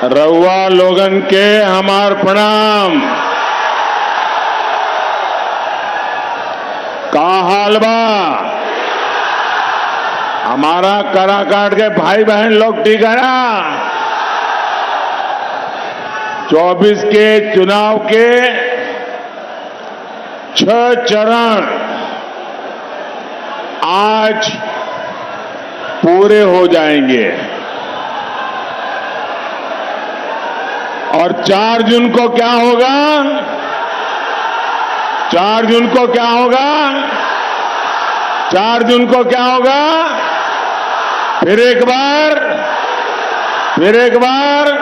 रउआ लोगन के हमार प्रणाम। का हाल बा? हमारा कराकाट के भाई बहन लोग ठीक है ना? 24 के चुनाव के 6 चरण आज पूरे हो जाएंगे और 4 जून को क्या होगा? 4 जून को क्या होगा? 4 जून को क्या होगा? फिर एक बार, फिर एक बार,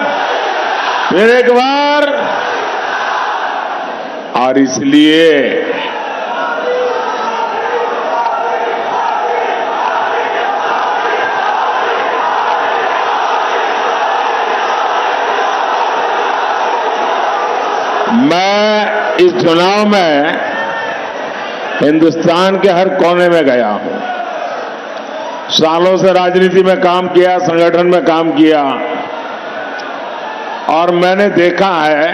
फिर एक बार। और इसलिए मैं इस चुनाव में हिंदुस्तान के हर कोने में गया हूं। सालों से राजनीति में काम किया, संगठन में काम किया और मैंने देखा है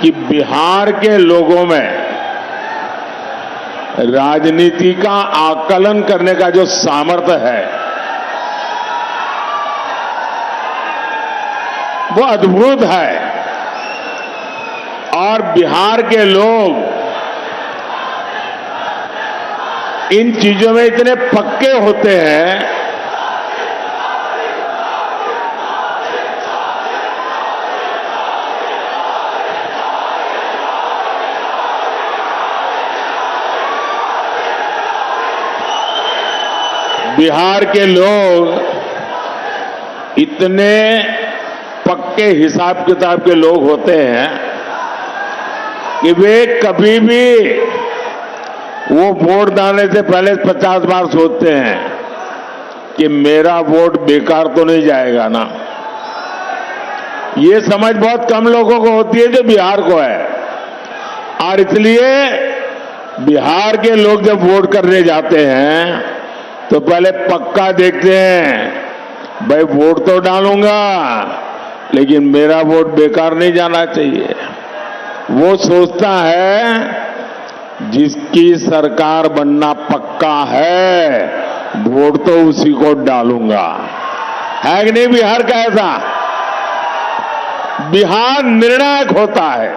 कि बिहार के लोगों में राजनीति का आकलन करने का जो सामर्थ्य है वो अद्भुत है। और बिहार के लोग इन चीजों में इतने पक्के होते हैं बिहार के लोग इतने पक्के हिसाब किताब के लोग होते हैं कि वे कभी भी वो वोट डालने से पहले 50 बार सोचते हैं कि मेरा वोट बेकार तो नहीं जाएगा ना। ये समझ बहुत कम लोगों को होती है जो बिहार को है। और इसलिए बिहार के लोग जब वोट करने जाते हैं तो पहले पक्का देखते हैं, भाई वोट तो डालूंगा लेकिन मेरा वोट बेकार नहीं जाना चाहिए। वो सोचता है जिसकी सरकार बनना पक्का है वोट तो उसी को डालूंगा। है कि नहीं बिहार का ऐसा? बिहार निर्णायक होता है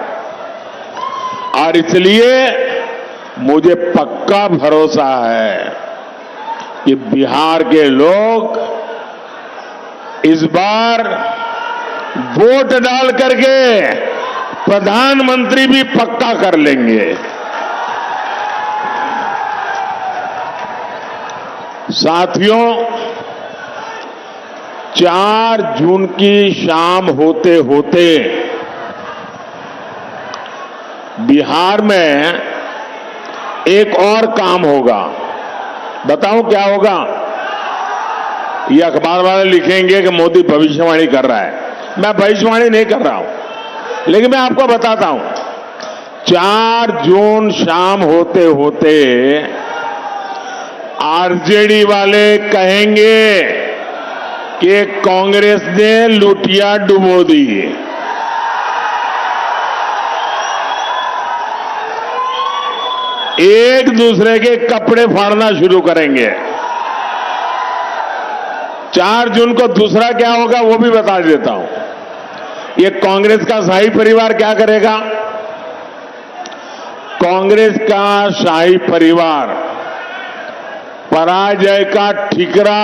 और इसलिए मुझे पक्का भरोसा है कि बिहार के लोग इस बार वोट डाल करके प्रधानमंत्री भी पक्का कर लेंगे। साथियों, 4 जून की शाम होते होते बिहार में एक और काम होगा। बताऊं क्या होगा? ये अखबार वाले लिखेंगे कि मोदी भविष्यवाणी कर रहा है। मैं भविष्यवाणी नहीं कर रहा हूं, लेकिन मैं आपको बताता हूं। 4 जून शाम होते होते आरजेडी वाले कहेंगे कि कांग्रेस ने लुटिया डुबो दी। एक दूसरे के कपड़े फाड़ना शुरू करेंगे। 4 जून को दूसरा क्या होगा वो भी बता देता हूं। ये कांग्रेस का शाही परिवार क्या करेगा? कांग्रेस का शाही परिवार पराजय का ठिकरा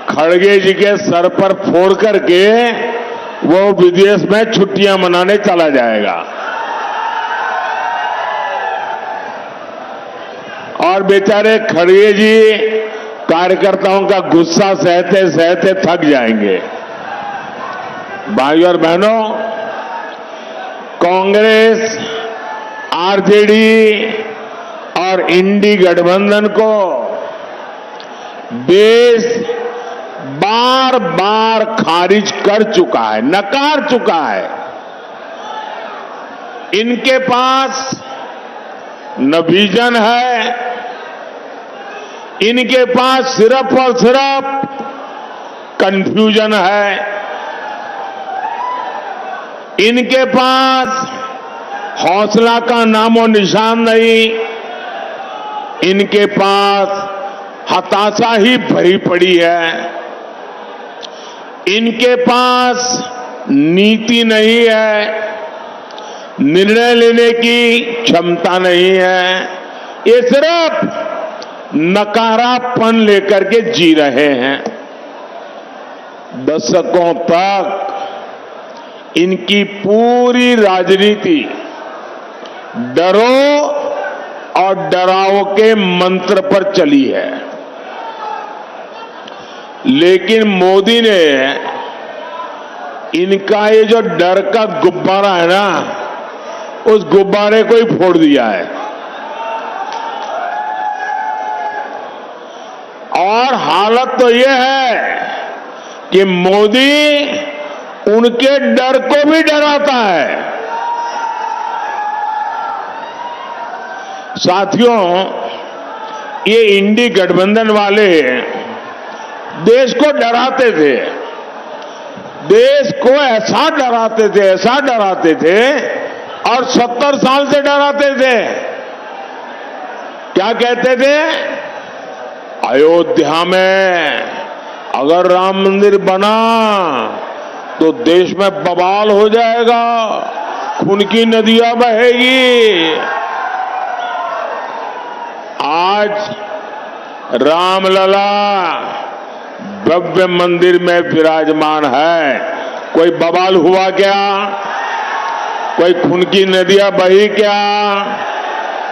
खड़गे जी के सर पर फोड़ करके वो विदेश में छुट्टियां मनाने चला जाएगा और बेचारे खड़गे जी कार्यकर्ताओं का गुस्सा सहते सहते थक जाएंगे। भाइयों और बहनों, कांग्रेस, आरजेडी और इंडी गठबंधन को देश बार बार खारिज कर चुका है, नकार चुका है। इनके पास न विजन है, इनके पास सिर्फ और सिर्फ कंफ्यूजन है। इनके पास हौसला का नामो निशान नहीं, इनके पास हताशा ही भरी पड़ी है, इनके पास नीति नहीं है, निर्णय लेने की क्षमता नहीं है, ये सिर्फ नकारापन लेकर के जी रहे हैं। दशकों तक इनकी पूरी राजनीति डरो और डराओ के मंत्र पर चली है, लेकिन मोदी ने इनका ये जो डर का गुब्बारा है ना, उस गुब्बारे को ही फोड़ दिया है और हालत तो ये है कि मोदी उनके डर को भी डराता है। साथियों, ये इंडी गठबंधन वाले देश को डराते थे, देश को ऐसा डराते थे और 70 साल से डराते थे। क्या कहते थे? अयोध्या में अगर राम मंदिर बना तो देश में बवाल हो जाएगा, खून की नदियां बहेगी। आज रामलला भव्य मंदिर में विराजमान है, कोई बवाल हुआ क्या? कोई खून की नदियां बही क्या?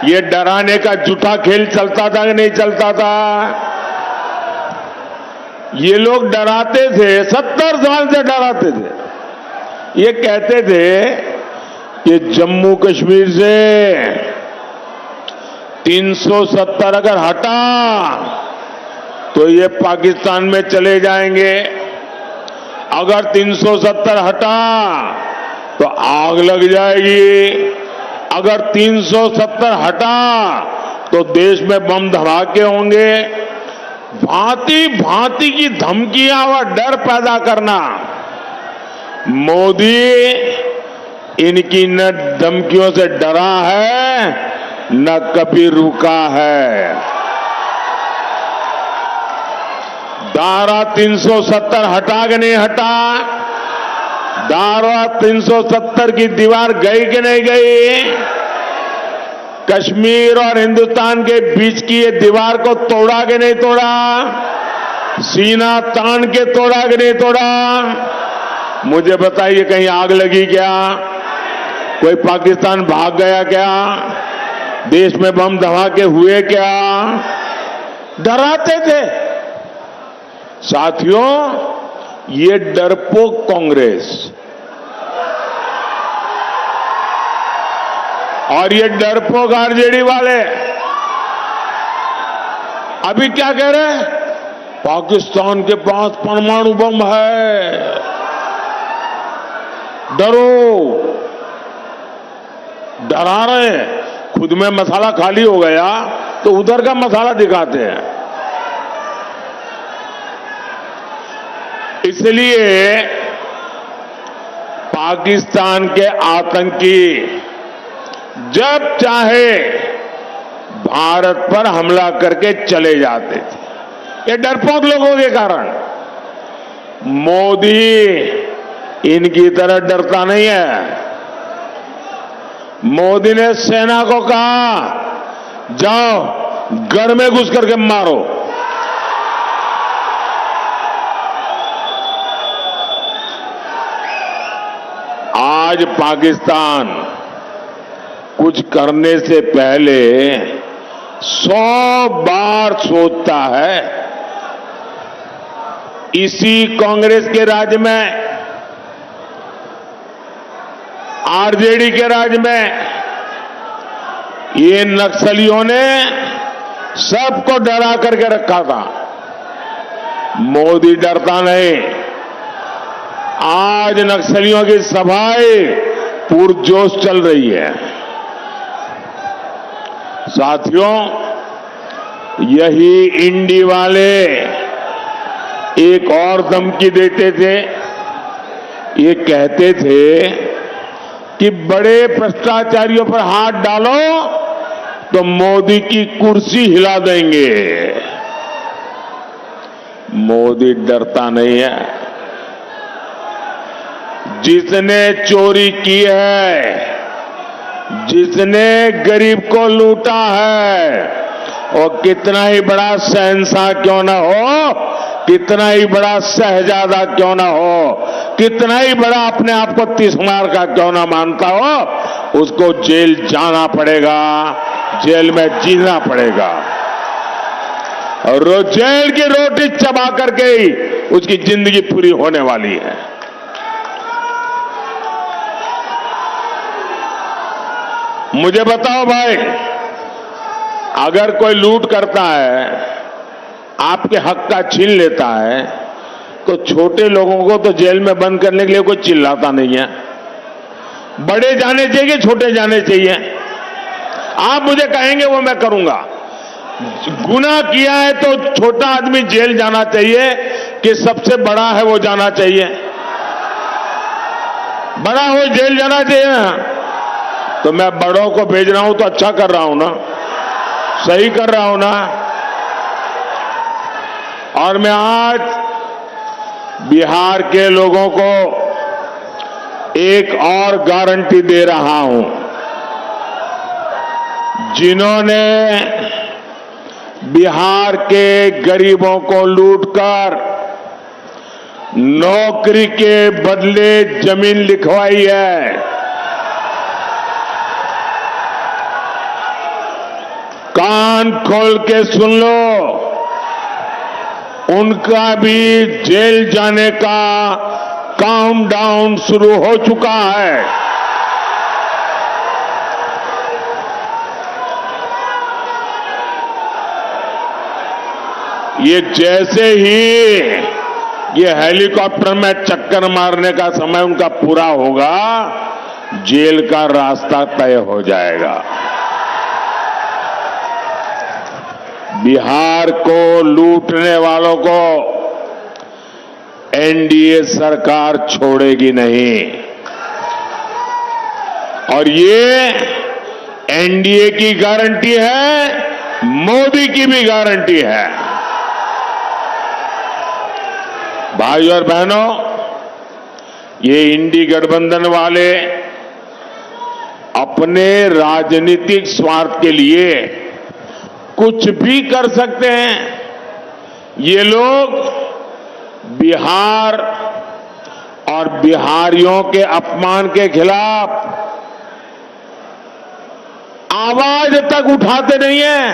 ये डराने का झूठा खेल चलता था कि नहीं चलता था? ये लोग डराते थे, 70 साल से डराते थे। ये कहते थे कि जम्मू कश्मीर से 370 अगर हटा तो ये पाकिस्तान में चले जाएंगे, अगर 370 हटा तो आग लग जाएगी, अगर 370 हटा तो देश में बम धमाके होंगे। भांति भांति की धमकियां और डर पैदा करना। मोदी इनकी न धमकियों से डरा है न कभी रुका है। धारा 370 हटा के नहीं हटा, धारा 370 की दीवार गई कि नहीं गई? कश्मीर और हिंदुस्तान के बीच की ये दीवार को तोड़ा कि नहीं तोड़ा? सीना तान के तोड़ा कि नहीं तोड़ा? मुझे बताइए, कहीं आग लगी क्या? कोई पाकिस्तान भाग गया क्या? देश में बम धमाके हुए क्या? डराते थे। साथियों, ये डरपोक कांग्रेस और ये डरपोक आरजेडी वाले अभी क्या कह रहे हैं? पाकिस्तान के पास परमाणु बम है, डरो, डरा रहे हैं। खुद में मसाला खाली हो गया तो उधर का मसाला दिखाते हैं। इसलिए पाकिस्तान के आतंकी जब चाहे भारत पर हमला करके चले जाते थे, ये डरपोक लोगों के कारण। मोदी इनकी तरह डरता नहीं है। मोदी ने सेना को कहा, जाओ घर में घुस करके मारो। आज पाकिस्तान कुछ करने से पहले 100 बार सोचता है। इसी कांग्रेस के राज में, आरजेडी के राज में ये नक्सलियों ने सबको डरा करके रखा था। मोदी डरता नहीं। आज नक्सलियों की सफाई पुरजोश चल रही है। साथियों, यही इंडी वाले एक और धमकी देते थे। ये कहते थे कि बड़े भ्रष्टाचारियों पर हाथ डालो तो मोदी की कुर्सी हिला देंगे। मोदी डरता नहीं है। जिसने चोरी की है, जिसने गरीब को लूटा है, और कितना ही बड़ा शहंशाह क्यों ना हो, कितना ही बड़ा शहजादा क्यों ना हो, कितना ही बड़ा अपने आप को तिस्मार का क्यों ना मानता हो, उसको जेल जाना पड़ेगा, जेल में जीना पड़ेगा। और रोज जेल की रोटी चबा करके ही उसकी जिंदगी पूरी होने वाली है। मुझे बताओ भाई, अगर कोई लूट करता है, आपके हक का छीन लेता है, तो छोटे लोगों को तो जेल में बंद करने के लिए कोई चिल्लाता नहीं है। बड़े जाने चाहिए, छोटे जाने चाहिए। आप मुझे कहेंगे वो मैं करूंगा। गुनाह किया है तो छोटा आदमी जेल जाना चाहिए कि सबसे बड़ा है वो जाना चाहिए? बड़ा हो जेल जाना चाहिए ना। तो मैं बड़ों को भेज रहा हूं तो अच्छा कर रहा हूं ना, सही कर रहा हूं ना। और मैं आज बिहार के लोगों को एक और गारंटी दे रहा हूं। जिन्होंने बिहार के गरीबों को लूटकर नौकरी के बदले जमीन लिखवाई है, कान खोल के सुन लो, उनका भी जेल जाने का काउंटडाउन शुरू हो चुका है। ये जैसे ही ये हेलीकॉप्टर में चक्कर मारने का समय उनका पूरा होगा, जेल का रास्ता तय हो जाएगा। बिहार को लूटने वालों को एनडीए सरकार छोड़ेगी नहीं। और ये एनडीए की गारंटी है, मोदी की भी गारंटी है। भाई और बहनों, ये इंडी गठबंधन वाले अपने राजनीतिक स्वार्थ के लिए कुछ भी कर सकते हैं। ये लोग बिहार और बिहारियों के अपमान के खिलाफ आवाज तक उठाते नहीं है।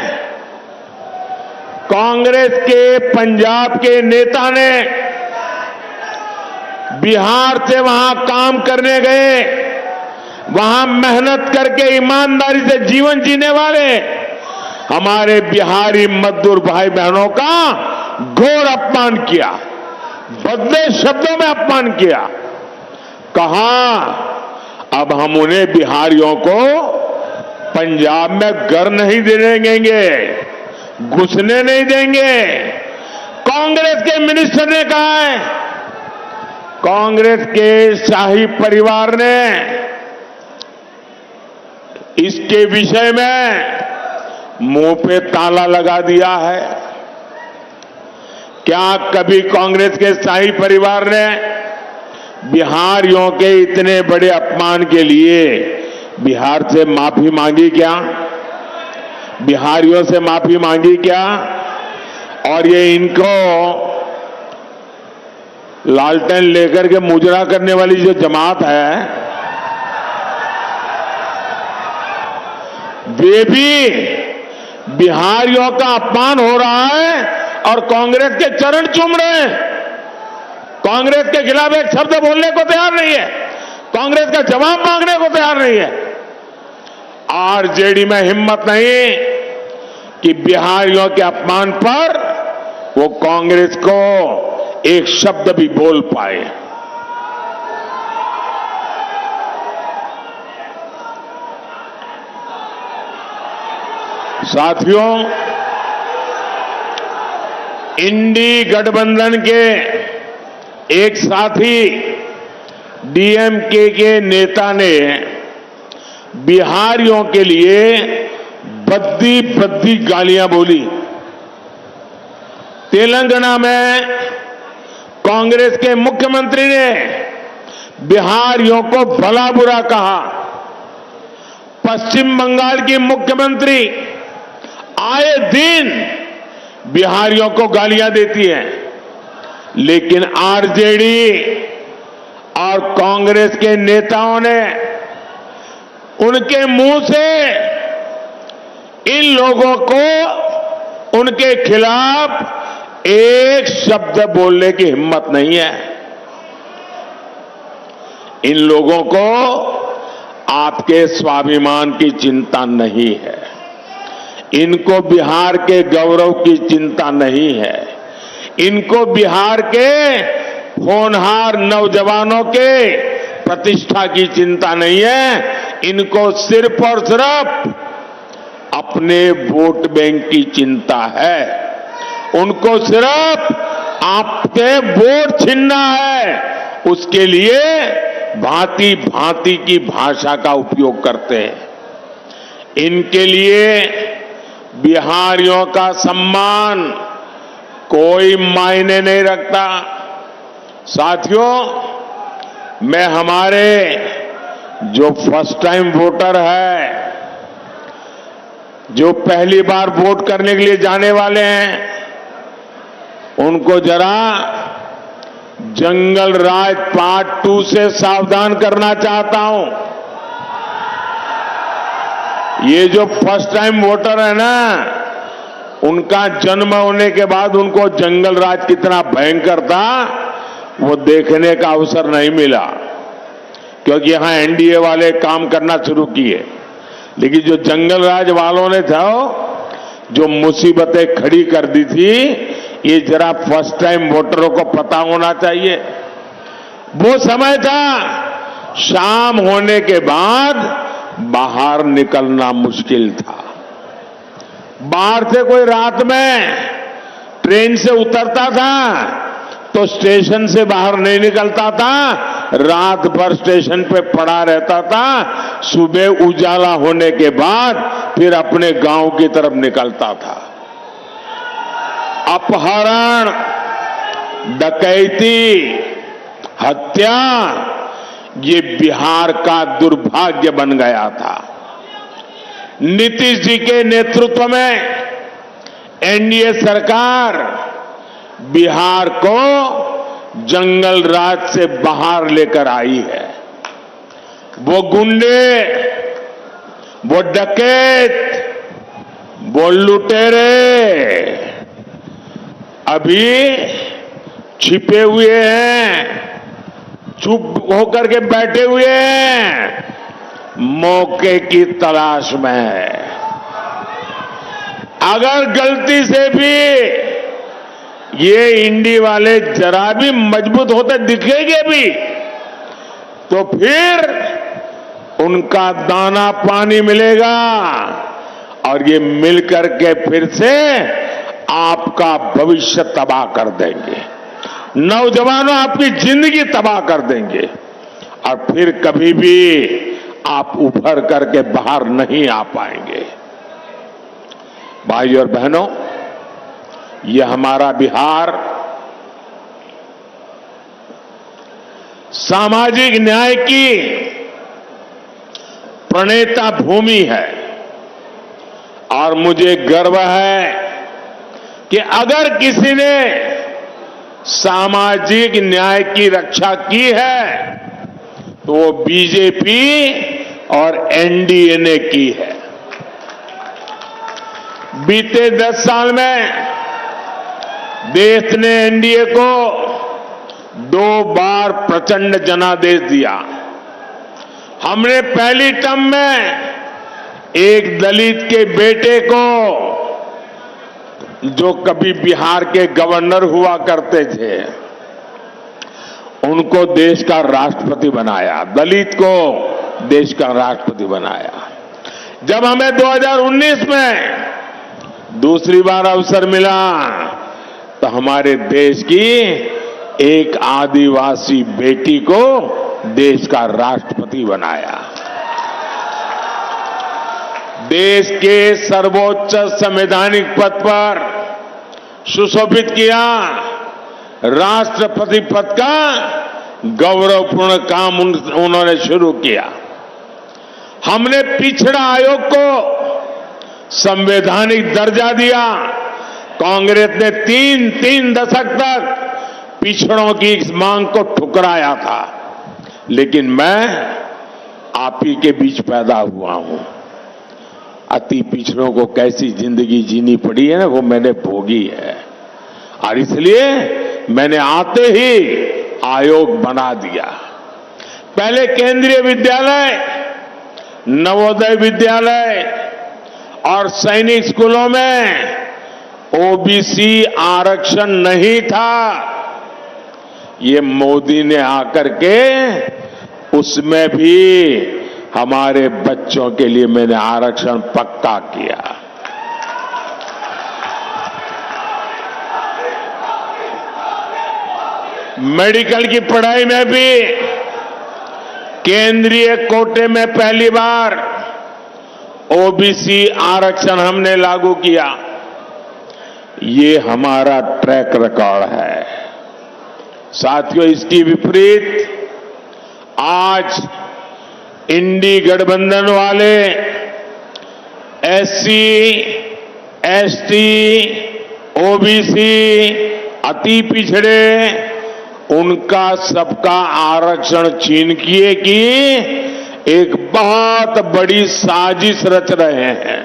कांग्रेस के पंजाब के नेता ने बिहार से वहां काम करने गए, वहां मेहनत करके ईमानदारी से जीवन जीने वाले हमारे बिहारी मजदूर भाई बहनों का घोर अपमान किया, बदले शब्दों में अपमान किया। कहा अब हम उन्हें बिहारियों को पंजाब में घर नहीं देने देंगे, घुसने नहीं देंगे। कांग्रेस के मिनिस्टर ने कहा है, कांग्रेस के शाही परिवार ने इसके विषय में मुंह पे ताला लगा दिया है। क्या कभी कांग्रेस के शाही परिवार ने बिहारियों के इतने बड़े अपमान के लिए बिहार से माफी मांगी क्या? बिहारियों से माफी मांगी क्या? और ये इनको लालटेन लेकर के मुजरा करने वाली जो जमात है, वे भी बिहारियों का अपमान हो रहा है और कांग्रेस के चरण चूम रहे हैं। कांग्रेस के खिलाफ एक शब्द बोलने को तैयार नहीं है, कांग्रेस का जवाब मांगने को तैयार नहीं है। आरजेडी में हिम्मत नहीं कि बिहारियों के अपमान पर वो कांग्रेस को एक शब्द भी बोल पाए। साथियों, इंडी गठबंधन के एक साथी डीएमके के नेता ने बिहारियों के लिए बद्दी बद्दी गालियां बोली। तेलंगाना में कांग्रेस के मुख्यमंत्री ने बिहारियों को भला बुरा कहा। पश्चिम बंगाल की मुख्यमंत्री आए दिन बिहारियों को गालियां देती है, लेकिन आरजेडी और कांग्रेस के नेताओं ने उनके मुंह से इन लोगों को उनके खिलाफ एक शब्द बोलने की हिम्मत नहीं है। इन लोगों को आपके स्वाभिमान की चिंता नहीं है, इनको बिहार के गौरव की चिंता नहीं है, इनको बिहार के होनहार नौजवानों के प्रतिष्ठा की चिंता नहीं है। इनको सिर्फ और सिर्फ अपने वोट बैंक की चिंता है। उनको सिर्फ आपके वोट छीनना है, उसके लिए भांति भांति की भाषा का उपयोग करते हैं। इनके लिए बिहारियों का सम्मान कोई मायने नहीं रखता। साथियों, मैं हमारे जो फर्स्ट टाइम वोटर है, जो पहली बार वोट करने के लिए जाने वाले हैं, उनको जरा जंगल राज पार्ट 2 से सावधान करना चाहता हूं। ये जो फर्स्ट टाइम वोटर है ना, उनका जन्म होने के बाद उनको जंगल राज कितना भयंकर था वो देखने का अवसर नहीं मिला, क्योंकि यहां एनडीए वाले काम करना शुरू किए। लेकिन जो जंगल राज वालों ने था, जो मुसीबतें खड़ी कर दी थी, ये जरा फर्स्ट टाइम वोटरों को पता होना चाहिए। वो समय था शाम होने के बाद बाहर निकलना मुश्किल था। बाहर से कोई रात में ट्रेन से उतरता था तो स्टेशन से बाहर नहीं निकलता था, रात भर स्टेशन पे पड़ा रहता था। सुबह उजाला होने के बाद फिर अपने गांव की तरफ निकलता था। अपहरण, डकैती, हत्या, ये बिहार का दुर्भाग्य बन गया था। नीतीश जी के नेतृत्व में एनडीए सरकार बिहार को जंगल राज से बाहर लेकर आई है। वो गुंडे, वो डकैत, वो लुटेरे अभी छिपे हुए हैं, चुप होकर के बैठे हुए हैं, मौके की तलाश में है। अगर गलती से भी ये इंडी वाले जरा भी मजबूत होते दिखेंगे भी, तो फिर उनका दाना पानी मिलेगा और ये मिलकर के फिर से आपका भविष्य तबाह कर देंगे। नौजवानों, आपकी जिंदगी तबाह कर देंगे और फिर कभी भी आप उभर करके बाहर नहीं आ पाएंगे। भाइयों और बहनों, यह हमारा बिहार सामाजिक न्याय की प्रणेता भूमि है और मुझे गर्व है कि अगर किसी ने सामाजिक न्याय की रक्षा की है तो वो बीजेपी और एनडीए ने की है। बीते 10 साल में देश ने एनडीए को 2 बार प्रचंड जनादेश दिया। हमने पहली टर्म में एक दलित के बेटे को, जो कभी बिहार के गवर्नर हुआ करते थे, उनको देश का राष्ट्रपति बनाया, दलित को देश का राष्ट्रपति बनाया। जब हमें 2019 में दूसरी बार अवसर मिला तो हमारे देश की एक आदिवासी बेटी को देश का राष्ट्रपति बनाया। देश के सर्वोच्च संवैधानिक पद पर सुशोभित किया। राष्ट्रपति पद का गौरवपूर्ण काम उन्होंने शुरू किया। हमने पिछड़ा आयोग को संवैधानिक दर्जा दिया। कांग्रेस ने तीन दशक तक पिछड़ों की इस मांग को ठुकराया था, लेकिन मैं आप ही के बीच पैदा हुआ हूं। अति पिछड़ों को कैसी जिंदगी जीनी पड़ी है ना, वो मैंने भोगी है, और इसलिए मैंने आते ही आयोग बना दिया। पहले केंद्रीय विद्यालय, नवोदय विद्यालय और सैनिक स्कूलों में ओबीसी आरक्षण नहीं था। ये मोदी ने आकर के उसमें भी हमारे बच्चों के लिए मैंने आरक्षण पक्का किया। मेडिकल की पढ़ाई में भी केंद्रीय कोटे में पहली बार ओबीसी आरक्षण हमने लागू किया। ये हमारा ट्रैक रिकॉर्ड है। साथियों, इसकी विपरीत आज इंडी गठबंधन वाले एससी, एसटी, ओबीसी, अति पिछड़े, उनका सबका आरक्षण छीन किए की एक बहुत बड़ी साजिश रच रहे हैं।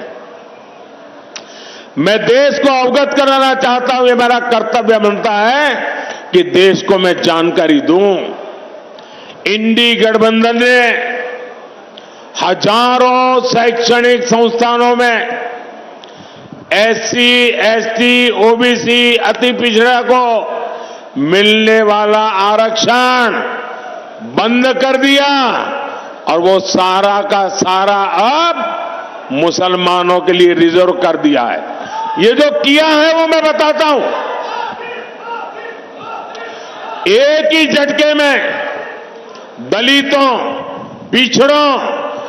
मैं देश को अवगत कराना चाहता हूं, ये मेरा कर्तव्य बनता है कि देश को मैं जानकारी दूं। इंडी गठबंधन ने हजारों शैक्षणिक संस्थानों में एससी, एसटी, ओबीसी, अति पिछड़ा को मिलने वाला आरक्षण बंद कर दिया, और वो सारा का सारा अब मुसलमानों के लिए रिजर्व कर दिया है। ये जो किया है वो मैं बताता हूं। एक ही झटके में दलितों, पिछड़ों,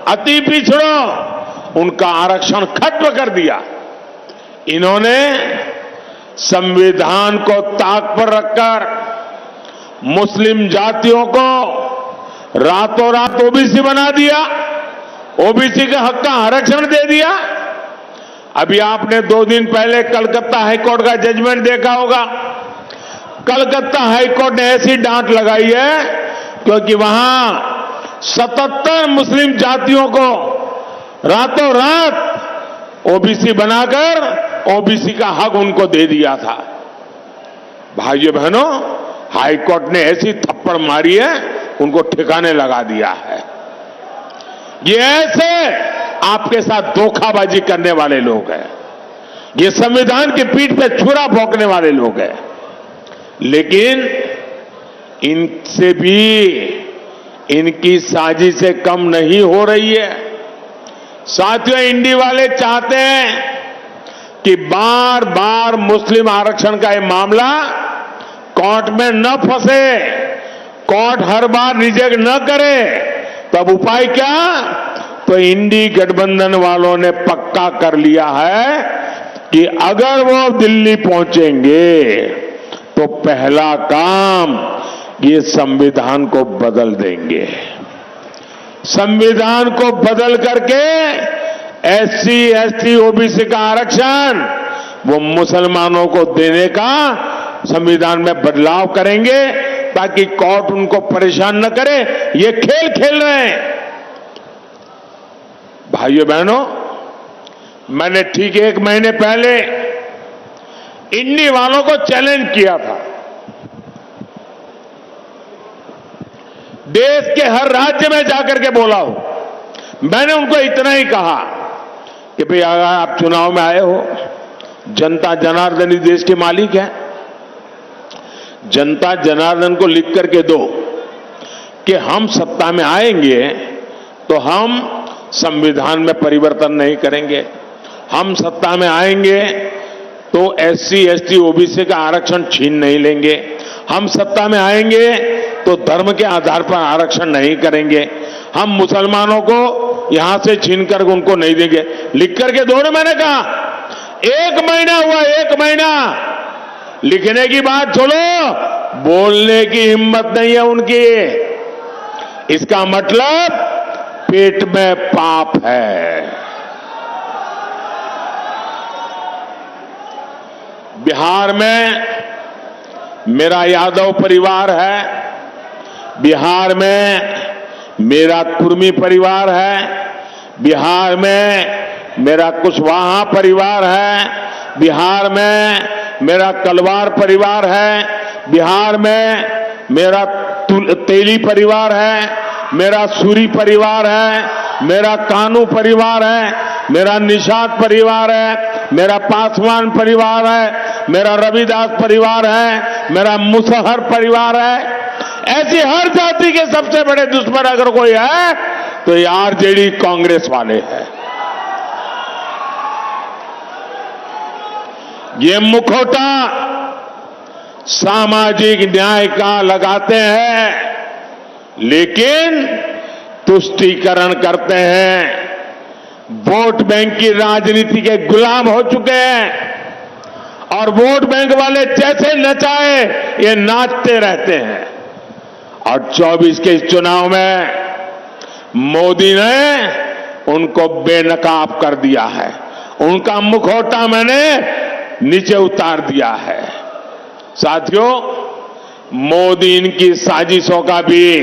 अति पिछड़ों, उनका आरक्षण खत्म कर दिया। इन्होंने संविधान को ताक पर रखकर मुस्लिम जातियों को रातों रात ओबीसी बना दिया, ओबीसी के हक का आरक्षण दे दिया। अभी आपने 2 दिन पहले कलकत्ता हाईकोर्ट का जजमेंट देखा होगा। कलकत्ता हाईकोर्ट ने ऐसी डांट लगाई है क्योंकि वहां 77 मुस्लिम जातियों को रातों रात ओबीसी बनाकर ओबीसी का हक उनको दे दिया था। भाइयों बहनों, हाईकोर्ट ने ऐसी थप्पड़ मारी है, उनको ठिकाने लगा दिया है। ये ऐसे आपके साथ धोखाबाजी करने वाले लोग हैं, ये संविधान की पीठ पे छुरा भोंकने वाले लोग हैं। लेकिन इनसे भी इनकी साजिशें कम नहीं हो रही है। साथियों, इंडी वाले चाहते हैं कि बार बार मुस्लिम आरक्षण का ये मामला कोर्ट में न फंसे, कोर्ट हर बार रिजेक्ट न करे। तब उपाय क्या? तो इंडी गठबंधन वालों ने पक्का कर लिया है कि अगर वो दिल्ली पहुंचेंगे तो पहला काम ये संविधान को बदल देंगे। संविधान को बदल करके एससी, एसटी, ओबीसी का आरक्षण वो मुसलमानों को देने का संविधान में बदलाव करेंगे ताकि कोर्ट उनको परेशान न करे। ये खेल खेल रहे हैं। भाइयों बहनों, मैंने ठीक 1 महीने पहले इंडी वालों को चैलेंज किया था। देश के हर राज्य में जाकर के बोला हूं। मैंने उनको इतना ही कहा कि भाई अगर आप चुनाव में आए हो, जनता जनार्दन ही देश के मालिक है। जनता जनार्दन को लिख करके दो कि हम सत्ता में आएंगे तो हम संविधान में परिवर्तन नहीं करेंगे, हम सत्ता में आएंगे तो एससी, एसटी, ओबीसी का आरक्षण छीन नहीं लेंगे, हम सत्ता में आएंगे तो धर्म के आधार पर आरक्षण नहीं करेंगे, हम मुसलमानों को यहां से छीनकर उनको नहीं देंगे। लिख करके दो ना, मैंने कहा 1 महीना हुआ, 1 महीना लिखने की बात छोड़ो, बोलने की हिम्मत नहीं है उनकी। इसका मतलब पेट में पाप है। बिहार में मेरा यादव परिवार है, बिहार में मेरा कुर्मी परिवार है, बिहार में मेरा कुशवाहा परिवार है, बिहार में मेरा कलवार परिवार है, बिहार में मेरा तेली परिवार है, मेरा सूरी परिवार है, मेरा कानू परिवार है, मेरा निषाद परिवार है, मेरा पासवान परिवार है, मेरा रविदास परिवार है, मेरा मुसहर परिवार है। ऐसी हर जाति के सबसे बड़े दुश्मन अगर कोई है तो ये आरजेडी कांग्रेस वाले हैं। ये मुखौटा सामाजिक न्याय का लगाते हैं, लेकिन तुष्टीकरण करते हैं, वोट बैंक की राजनीति के गुलाम हो चुके हैं और वोट बैंक वाले जैसे नचाए ये नाचते रहते हैं। और 24 के इस चुनाव में मोदी ने उनको बेनकाब कर दिया है, उनका मुखौटा मैंने नीचे उतार दिया है। साथियों, मोदी इनकी साजिशों का भी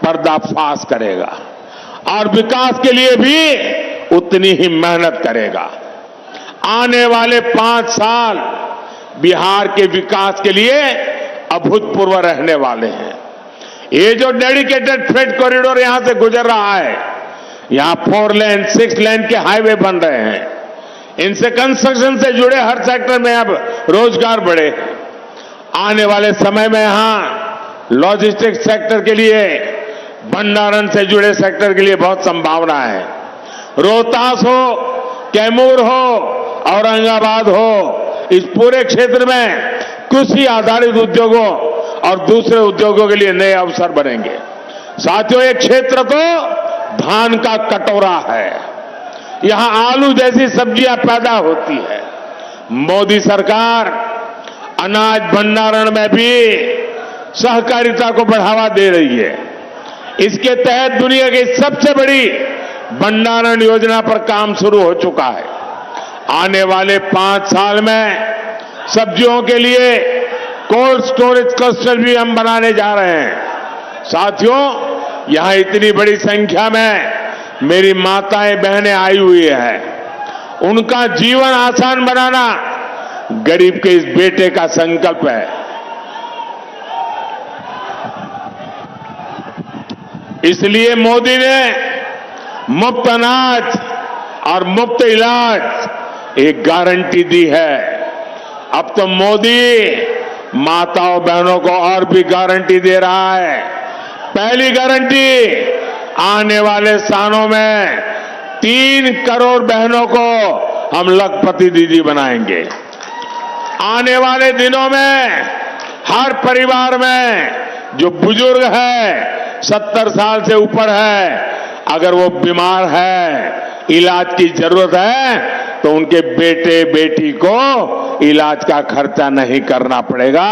पर्दाफाश करेगा और विकास के लिए भी उतनी ही मेहनत करेगा। आने वाले 5 साल बिहार के विकास के लिए अभूतपूर्व रहने वाले हैं। ये जो डेडिकेटेड फ्रेट कॉरिडोर यहां से गुजर रहा है, यहां 4 लेन 6 लेन के हाईवे बन रहे हैं, इनसे कंस्ट्रक्शन से जुड़े हर सेक्टर में अब रोजगार बढ़े। आने वाले समय में यहां लॉजिस्टिक्स सेक्टर के लिए, भंडारण से जुड़े सेक्टर के लिए बहुत संभावना है। रोहतास हो, कैमूर हो, औरंगाबाद हो, इस पूरे क्षेत्र में कृषि आधारित उद्योगों और दूसरे उद्योगों के लिए नए अवसर बनेंगे। साथियों, एक क्षेत्र तो धान का कटोरा है, यहां आलू जैसी सब्जियां पैदा होती है। मोदी सरकार अनाज भंडारण में भी सहकारिता को बढ़ावा दे रही है। इसके तहत दुनिया की सबसे बड़ी भंडारण योजना पर काम शुरू हो चुका है। आने वाले 5 साल में सब्जियों के लिए कोल्ड स्टोरेज क्लस्टर भी हम बनाने जा रहे हैं। साथियों, यहां इतनी बड़ी संख्या में मेरी माताएं बहनें आई हुई हैं। उनका जीवन आसान बनाना गरीब के इस बेटे का संकल्प है। इसलिए मोदी ने मुफ्त अनाज और मुफ्त इलाज एक गारंटी दी है। अब तो मोदी माताओं बहनों को और भी गारंटी दे रहा है। पहली गारंटी, आने वाले सालों में 3 करोड़ बहनों को हम लखपति दीदी बनाएंगे। आने वाले दिनों में हर परिवार में जो बुजुर्ग है, 70 साल से ऊपर है, अगर वो बीमार है, इलाज की जरूरत है, तो उनके बेटे बेटी को इलाज का खर्चा नहीं करना पड़ेगा।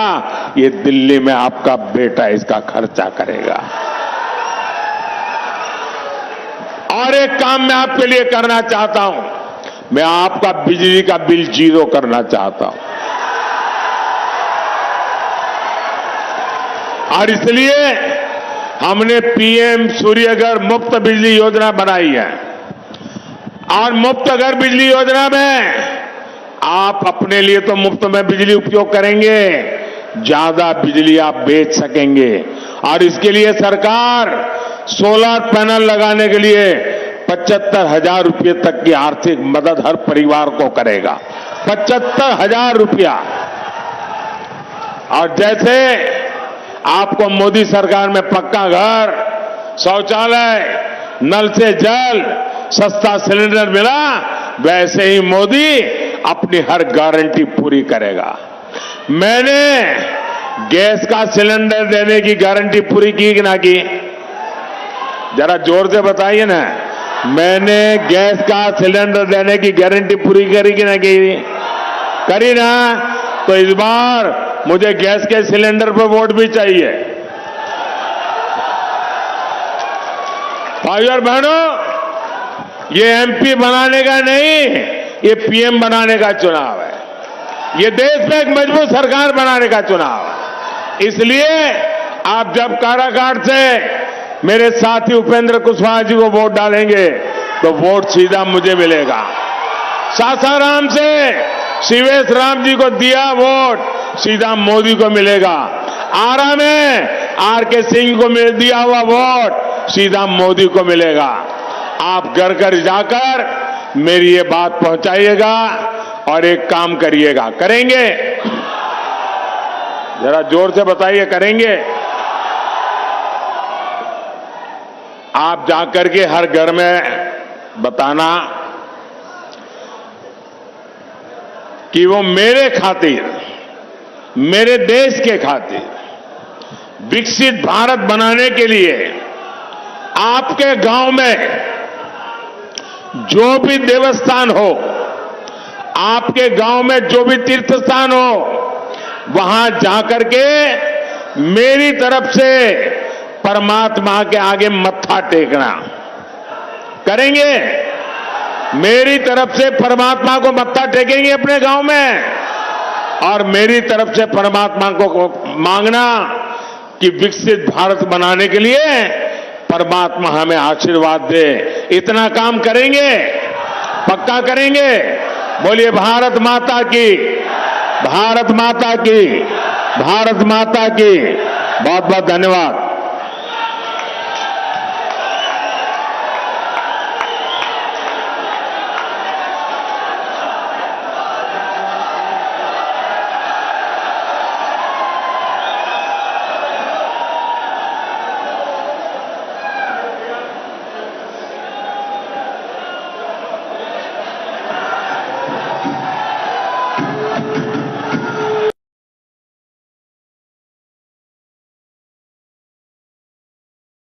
ये दिल्ली में आपका बेटा इसका खर्चा करेगा। और एक काम मैं आपके लिए करना चाहता हूं, मैं आपका बिजली का बिल 0 करना चाहता हूं। और इसलिए हमने पीएम सूर्यघर मुफ्त बिजली योजना बनाई है। और मुफ्त घर बिजली योजना में आप अपने लिए तो मुफ्त में बिजली उपयोग करेंगे, ज्यादा बिजली आप बेच सकेंगे। और इसके लिए सरकार सोलर पैनल लगाने के लिए 75,000 रुपये तक की आर्थिक मदद हर परिवार को करेगा। 75,000 रुपया। और जैसे आपको मोदी सरकार में पक्का घर, शौचालय, नल से जल, सस्ता सिलेंडर मिला, वैसे ही मोदी अपनी हर गारंटी पूरी करेगा। मैंने गैस का सिलेंडर देने की गारंटी पूरी की कि ना की? जरा जोर से बताइए ना। मैंने गैस का सिलेंडर देने की गारंटी पूरी करी कि ना की? करी ना? तो इस बार मुझे गैस के सिलेंडर पर वोट भी चाहिए। भाइयों और बहनों, ये एमपी बनाने का नहीं, ये पीएम बनाने का चुनाव है। ये देश में एक मजबूत सरकार बनाने का चुनाव है। इसलिए आप जब काराकाट से मेरे साथी उपेंद्र कुशवाहा जी को वोट डालेंगे तो वोट सीधा मुझे मिलेगा। सासाराम से शिवेश राम जी को दिया वोट सीधा मोदी को मिलेगा। आरा में आरके सिंह को दिया हुआ वोट सीधा मोदी को मिलेगा। आप घर घर जाकर मेरी ये बात पहुंचाइएगा और एक काम करिएगा। करेंगे? जरा जोर से बताइए, करेंगे? आप जाकर के हर घर में बताना कि वो मेरे खातिर, मेरे देश के खातिर विकसित भारत बनाने के लिए आपके गांव में जो भी देवस्थान हो, आपके गांव में जो भी तीर्थ स्थान हो, वहां जाकर के मेरी तरफ से परमात्मा के आगे मत्था टेकना। करेंगे? मेरी तरफ से परमात्मा को मत्था टेकेंगे अपने गांव में और मेरी तरफ से परमात्मा को मांगना कि विकसित भारत बनाने के लिए परमात्मा हमें आशीर्वाद दे। इतना काम करेंगे? पक्का करेंगे? बोलिए भारत माता की, भारत माता की, भारत माता की। बहुत बहुत धन्यवाद।